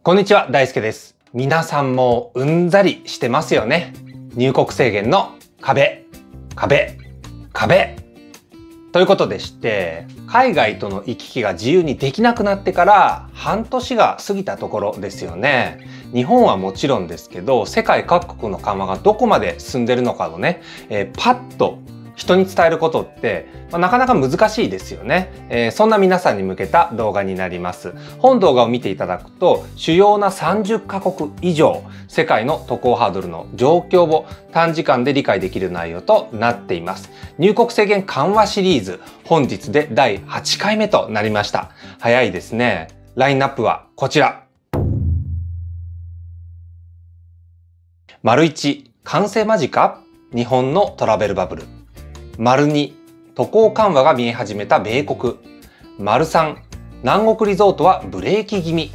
こんにちは、大輔です。皆さんもうんざりしてますよね。入国制限の壁。ということでして、海外との行き来が自由にできなくなってから半年が過ぎたところですよね。日本はもちろんですけど、世界各国の緩和がどこまで進んでるのかをね、パッと人に伝えることって、なかなか難しいですよね。そんな皆さんに向けた動画になります。本動画を見ていただくと、主要な30カ国以上、世界の渡航ハードルの状況を短時間で理解できる内容となっています。入国制限緩和シリーズ、本日で第8回目となりました。早いですね。ラインナップはこちら。1、完成間近？日本のトラベルバブル。2、渡航緩和が見え始めた米国。3、南国リゾートはブレーキ気味。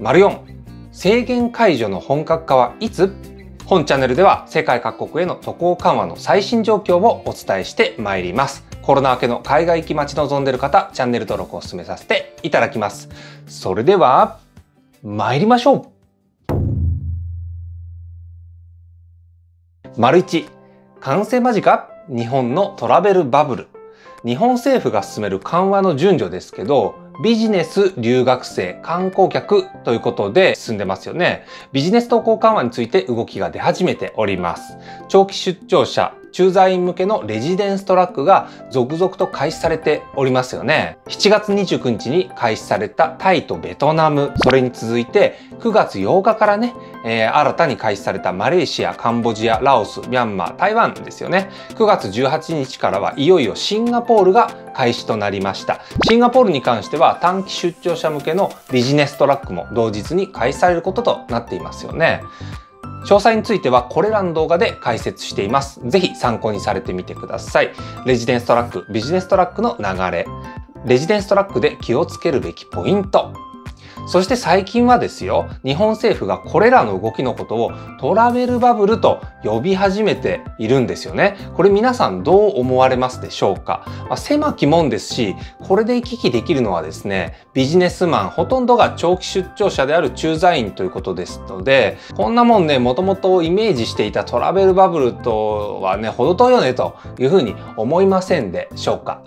4、制限解除の本格化はいつ？本チャンネルでは世界各国への渡航緩和の最新状況をお伝えしてまいります。コロナ明けの海外行き待ち望んでいる方、チャンネル登録をお勧めさせていただきます。それでは、参りましょう。1、完成間近？日本のトラベルバブル。日本政府が進める緩和の順序ですけど、ビジネス、留学生、観光客ということで進んでますよね。ビジネス渡航緩和について動きが出始めております。長期出張者、駐在員向けのレジデンストラックが続々と開始されておりますよね。7月29日に開始されたタイとベトナム、それに続いて9月8日からね、新たに開始されたマレーシア、カンボジア、ラオス、ミャンマー、台湾ですよね。9月18日からはいよいよシンガポールが開始となりました。シンガポールに関しては短期出張者向けのビジネストラックも同日に開始されることとなっていますよね。詳細についてはこれらの動画で解説しています。ぜひ参考にされてみてください。レジデンストラック、ビジネストラックの流れ、レジデンストラックで気をつけるべきポイント、そして最近はですよ、日本政府がこれらの動きのことをトラベルバブルと呼び始めているんですよね。これ皆さんどう思われますでしょうか？狭き門ですし、これで行き来できるのはですね、ビジネスマンほとんどが長期出張者である駐在員ということですので、こんなもんね、もともとイメージしていたトラベルバブルとはね、程遠いよねというふうに思いませんでしょうか？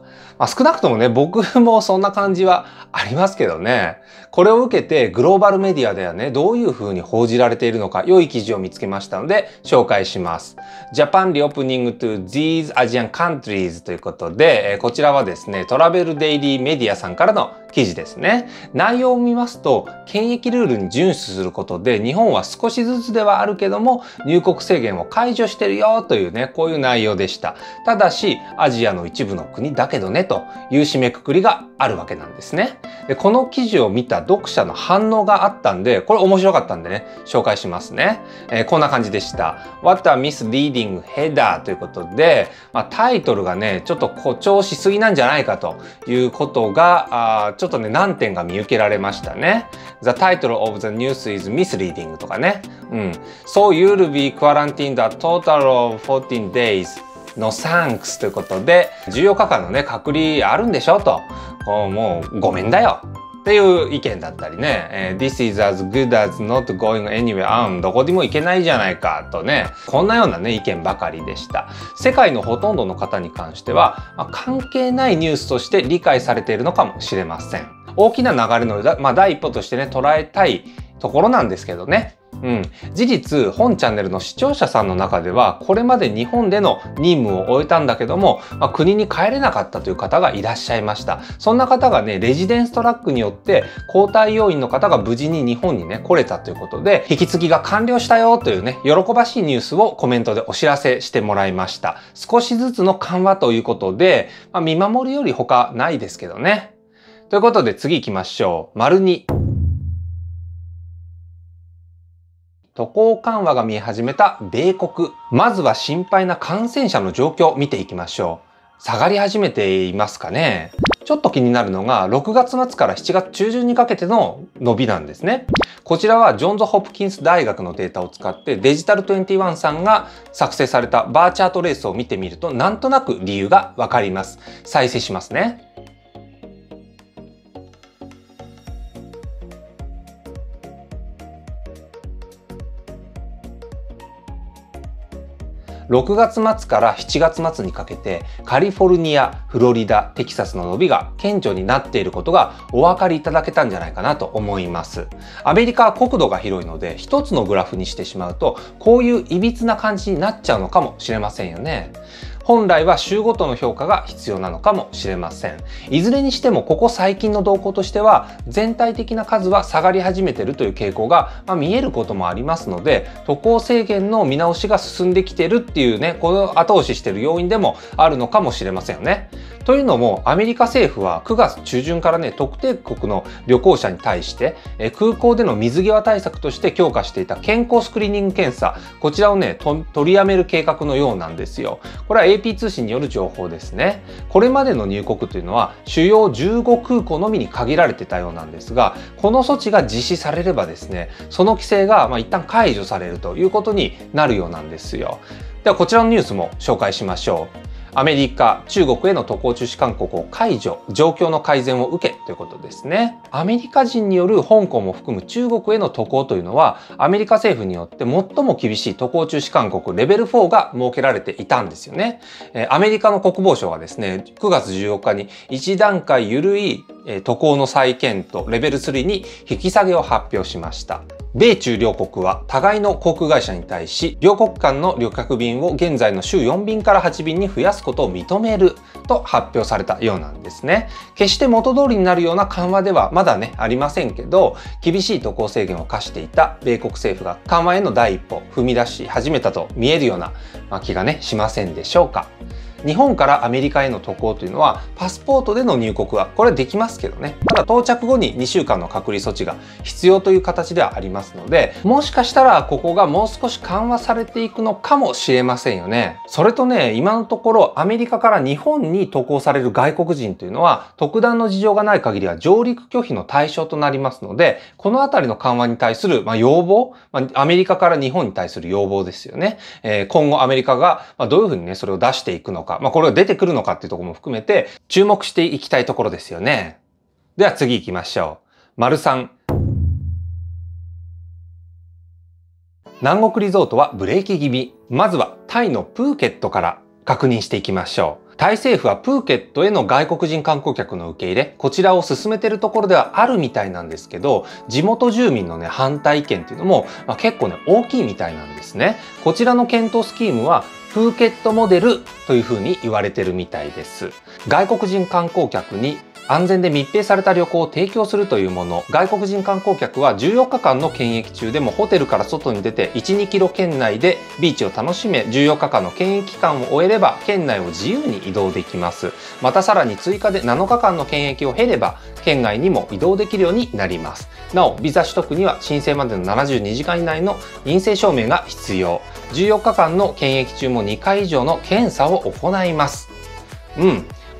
少なくともね、僕もそんな感じはありますけどね。これを受けてグローバルメディアではね、どういう風に報じられているのか、良い記事を見つけましたので紹介します。Japan Reopening to These Asian Countries ということで、こちらはですね、トラベルデイリーメディアさんからの記事ですね。内容を見ますと、検疫ルールに遵守することで、日本は少しずつではあるけども、入国制限を解除してるよというね、こういう内容でした。ただし、アジアの一部の国だけどね、という締めくくりがあるわけなんですね。で、この記事を見た読者の反応があったんで、これ面白かったんでね、紹介しますね。こんな感じでした。What a misleading header ということで、タイトルがね、ちょっと誇張しすぎなんじゃないかということが、ちょっとね、難点が見受けられましたね。The title of the news is misleading とかね。So you'll be quarantined a total of 14 days.No thanks ということで、14日間のね、隔離あるんでしょと。もうごめんだよ。っていう意見だったりね、This is as good as not going anywhere どこでも行けないじゃないかとね、こんなようなね、意見ばかりでした。世界のほとんどの方に関しては、関係ないニュースとして理解されているのかもしれません。大きな流れの、第一歩としてね、捉えたいところなんですけどね。事実、本チャンネルの視聴者さんの中では、これまで日本での任務を終えたんだけども、国に帰れなかったという方がいらっしゃいました。そんな方がね、レジデンストラックによって交代要員の方が無事に日本にね、来れたということで、引き継ぎが完了したよというね、喜ばしいニュースをコメントでお知らせしてもらいました。少しずつの緩和ということで、見守るより他ないですけどね。ということで次行きましょう。2。渡航緩和が見え始めた米国。まずは心配な感染者の状況を見ていきましょう。下がり始めていますかね。ちょっと気になるのが6月末から7月中旬にかけての伸びなんですね。こちらはジョンズ・ホプキンス大学のデータを使ってデジタル21さんが作成されたバーチャートレースを見てみるとなんとなく理由がわかります。再生しますね。6月末から7月末にかけてカリフォルニア、フロリダ、テキサスの伸びが顕著になっていることがお分かりいただけたんじゃないかなと思います。アメリカは国土が広いので一つのグラフにしてしまうとこういう歪な感じになっちゃうのかもしれませんよね。本来は週ごとの評価が必要なのかもしれません。いずれにしてもここ最近の動向としては全体的な数は下がり始めているという傾向が見えることもありますので、渡航制限の見直しが進んできているっていうね、これを後押ししている要因でもあるのかもしれませんよね。というのもアメリカ政府は9月中旬からね、特定国の旅行者に対して空港での水際対策として強化していた健康スクリーニング検査、こちらをね取りやめる計画のようなんですよ。これは AP 通信による情報ですね。これまでの入国というのは主要15空港のみに限られてたようなんですが、この措置が実施されればですね、その規制が一旦解除されるということになるようなんですよ。ではこちらのニュースも紹介しましょう。アメリカ、中国への渡航中止勧告を解除、状況の改善を受けということですね。アメリカ人による香港も含む中国への渡航というのは、アメリカ政府によって最も厳しい渡航中止勧告レベル4が設けられていたんですよね。アメリカの国防省がですね、9月14日に1段階緩い渡航の再検討レベル3に引き下げを発表しました。米中両国は互いの航空会社に対し、両国間の旅客便を現在の週4便から8便に増やすことを認めると発表されたようなんですね。決して元通りになるような緩和ではまだね、ありませんけど、厳しい渡航制限を課していた米国政府が緩和への第一歩踏み出し始めたと見えるような気がね、しませんでしょうか。日本からアメリカへの渡航というのはパスポートでの入国はこれはできますけどね、ただ到着後に2週間の隔離措置が必要という形ではありますので、もしかしたらここがもう少し緩和されていくのかもしれませんよね。それとね、今のところアメリカから日本に渡航される外国人というのは特段の事情がない限りは上陸拒否の対象となりますので、このあたりの緩和に対する要望、アメリカから日本に対する要望ですよね。今後アメリカがどういうふうにね、それを出していくのか、これが出てくるのかっていうところも含めて注目していきたいところですよね。では次行きましょう。3、南国リゾートはブレーキ気味。まずはタイのプーケットから確認していきましょう。タイ政府はプーケットへの外国人観光客の受け入れ、こちらを進めているところではあるみたいなんですけど、地元住民のね、反対意見っていうのも、結構ね、大きいみたいなんですね。こちらの検討スキームは、プーケットモデルというふうに言われてるみたいです。外国人観光客に安全で密閉された旅行を提供するというもの。外国人観光客は14日間の検疫中でもホテルから外に出て 1、2キロ圏内でビーチを楽しめ、14日間の検疫期間を終えれば県内を自由に移動できます。またさらに追加で7日間の検疫を経れば県外にも移動できるようになります。なお、ビザ取得には申請までの72時間以内の陰性証明が必要。14日間の検疫中も2回以上の検査を行います。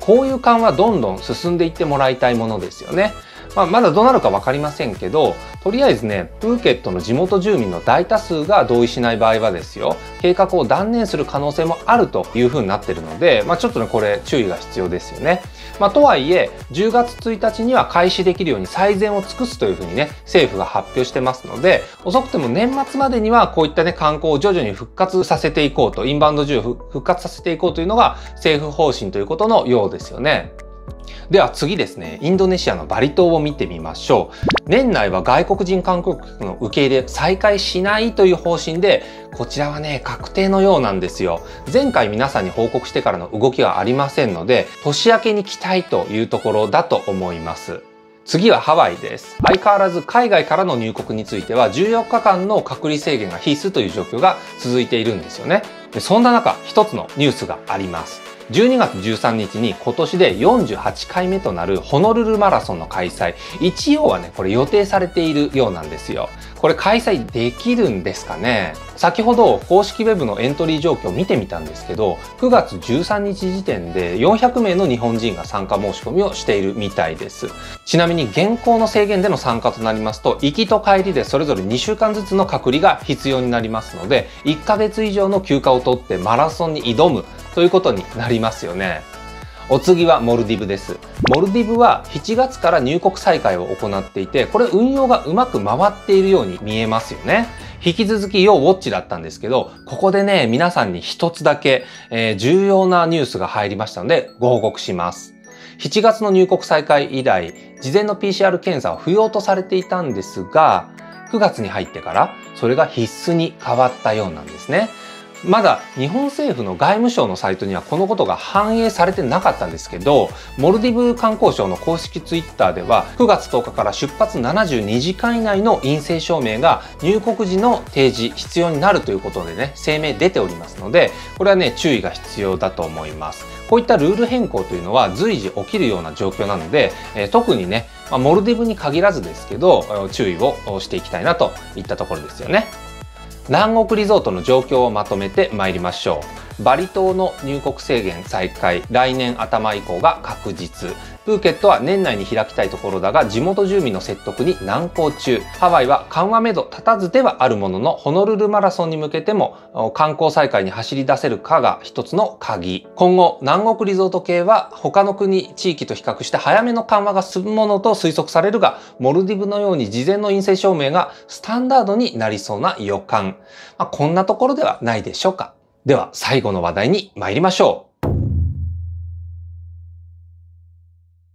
こういう緩和どんどん進んでいってもらいたいものですよね。まだどうなるか分かりませんけど、とりあえずね、プーケットの地元住民の大多数が同意しない場合はですよ、計画を断念する可能性もあるというふうになってるので、ちょっとね、これ注意が必要ですよね。とはいえ、10月1日には開始できるように最善を尽くすというふうにね、政府が発表してますので、遅くても年末までにはこういったね、観光を徐々に復活させていこうと、インバウンド需要を復活させていこうというのが政府方針ということのようですよね。では次ですね、インドネシアのバリ島を見てみましょう。年内は外国人観光客の受け入れ再開しないという方針で、こちらはね、確定のようなんですよ。前回皆さんに報告してからの動きがありませんので、年明けに期待というところだと思います。次はハワイです。相変わらず海外からの入国については14日間の隔離制限が必須という状況が続いているんですよね。でそんな中、一つのニュースがあります。12月13日に今年で48回目となるホノルルマラソンの開催。一応はね、これ予定されているようなんですよ。これ開催できるんですかね。先ほど公式ウェブのエントリー状況を見てみたんですけど、9月13日時点で400名の日本人が参加申し込みをしているみたいです。ちなみに現行の制限での参加となりますと、行きと帰りでそれぞれ2週間ずつの隔離が必要になりますので、1ヶ月以上の休暇を取ってマラソンに挑むということになりますよね。お次はモルディブです。モルディブは7月から入国再開を行っていて、これ運用がうまく回っているように見えますよね。引き続き要ウォッチだったんですけど、ここでね、皆さんに一つだけ、重要なニュースが入りましたので、ご報告します。7月の入国再開以来、事前の PCR 検査は不要とされていたんですが、9月に入ってからそれが必須に変わったようなんですね。まだ日本政府の外務省のサイトにはこのことが反映されてなかったんですけど、モルディブ観光省の公式ツイッターでは9月10日から出発72時間以内の陰性証明が入国時の提示必要になるということでね、声明出ておりますので、これはね、注意が必要だと思います。こういったルール変更というのは随時起きるような状況なので、特にね、モルディブに限らずですけど、注意をしていきたいなといったところですよね。南国リゾートの状況をまとめてまいりましょう。バリ島の入国制限再開、来年頭以降が確実。プーケットは年内に開きたいところだが、地元住民の説得に難航中。ハワイは緩和めど立たずではあるものの、ホノルルマラソンに向けても観光再開に走り出せるかが一つの鍵。今後、南国リゾート系は他の国、地域と比較して早めの緩和が進むものと推測されるが、モルディブのように事前の陰性証明がスタンダードになりそうな予感。こんなところではないでしょうか。では、最後の話題に参りましょう。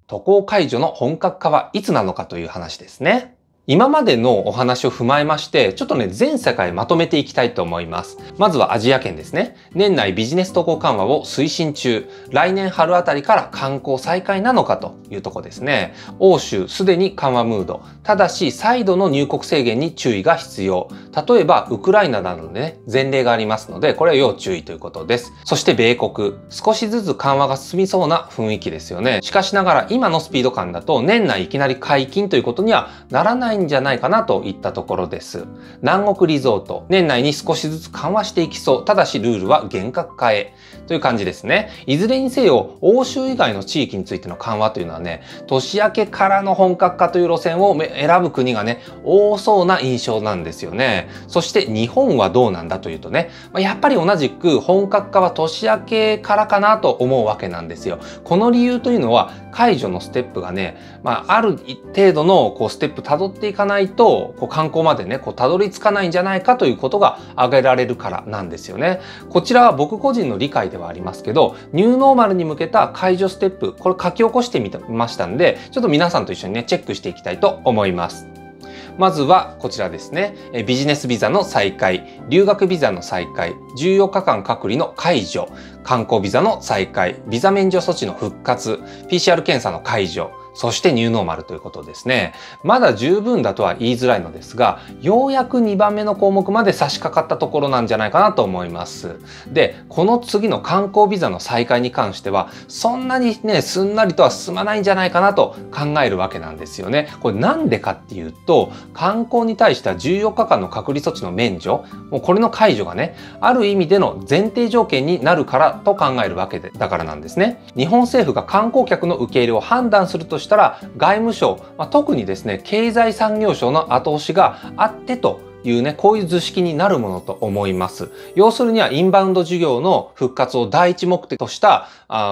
渡航解除の本格化はいつなのかという話ですね。今までのお話を踏まえまして、ちょっとね、全世界まとめていきたいと思います。まずはアジア圏ですね。年内ビジネス渡航緩和を推進中。来年春あたりから観光再開なのかというところですね。欧州すでに緩和ムード。ただし、再度の入国制限に注意が必要。例えば、ウクライナなどでね、前例がありますので、これは要注意ということです。そして米国。少しずつ緩和が進みそうな雰囲気ですよね。しかしながら、今のスピード感だと、年内いきなり解禁ということにはならないんじゃないかなといったところです。南国リゾート。年内に少しずつ緩和していきそう。ただしルールは厳格化へ。という感じですね。いずれにせよ、欧州以外の地域についての緩和というのはね、年明けからの本格化という路線を選ぶ国がね、多そうな印象なんですよね。そして日本はどうなんだというとね、やっぱり同じく本格化は年明けからかなと思うわけなんですよ。この理由というのは、解除のステップがね、ある程度のステップ辿っていかないと、観光までね、辿り着かないんじゃないかということが挙げられるからなんですよね。こちらは僕個人の理解ではありますけど、ニューノーマルに向けた解除ステップ、これ書き起こしてみましたんで、ちょっと皆さんと一緒にね、チェックしていきたいと思います。まずはこちらですね。ビジネスビザの再開、留学ビザの再開、14日間隔離の解除、観光ビザの再開、ビザ免除措置の復活、PCR 検査の解除、そしてニューノーマルということですね。まだ十分だとは言いづらいのですが、ようやく2番目の項目まで差し掛かったところなんじゃないかなと思います。で、この次の観光ビザの再開に関しては、そんなにね、すんなりとは進まないんじゃないかなと考えるわけなんですよね。これなんでかっていうと、観光に対しては14日間の隔離措置の免除、もうこれの解除がね、ある意味での前提条件になるからと考えるわけだからなんですね。日本政府が観光客の受け入れを判断するとしたら、外務省、特にですね、経済産業省の後押しがあってというね、こういう図式になるものと思います。要するにはインバウンド需要の復活を第一目的とした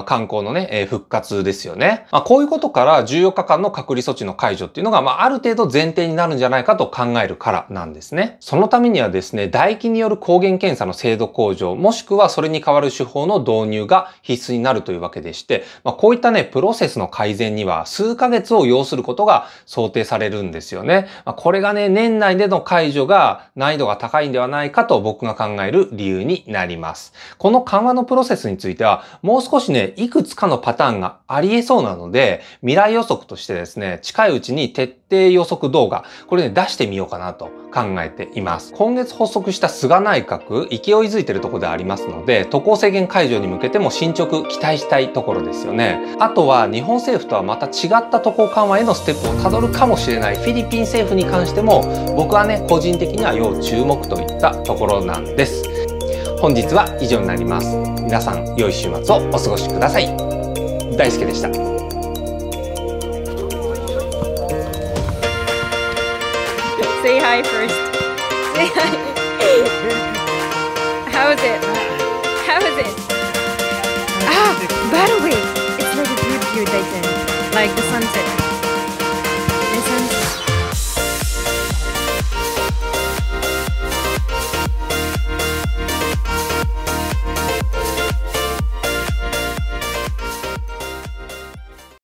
観光のね、復活ですよね。こういうことから14日間の隔離措置の解除っていうのが、ある程度前提になるんじゃないかと考えるからなんですね。そのためにはですね、唾液による抗原検査の精度向上、もしくはそれに代わる手法の導入が必須になるというわけでして、こういったね、プロセスの改善には数ヶ月を要することが想定されるんですよね。これがね、年内での解除が難易度が高いんではないかと僕が考える理由になります。この緩和のプロセスについては、もう少しね、いくつかのパターンがあり得そうなので、未来予測としてですね、近いうちに徹底予測動画、これね、出してみようかなと考えています。今月発足した菅内閣、勢いづいてるところでありますので、渡航制限解除に向けても進捗期待したいところですよね。あとは、日本政府とはまた違った渡航緩和へのステップをたどるかもしれないフィリピン政府に関しても、僕はね、個人的には要注目といったところなんです。本日は以上になります。皆さん、良い週末をお過ごしください。大輔でした。Say hi first. Say hi. How is it? How is it? Ah, by the way, it's like a beautiful day, like the sunset. The sunset.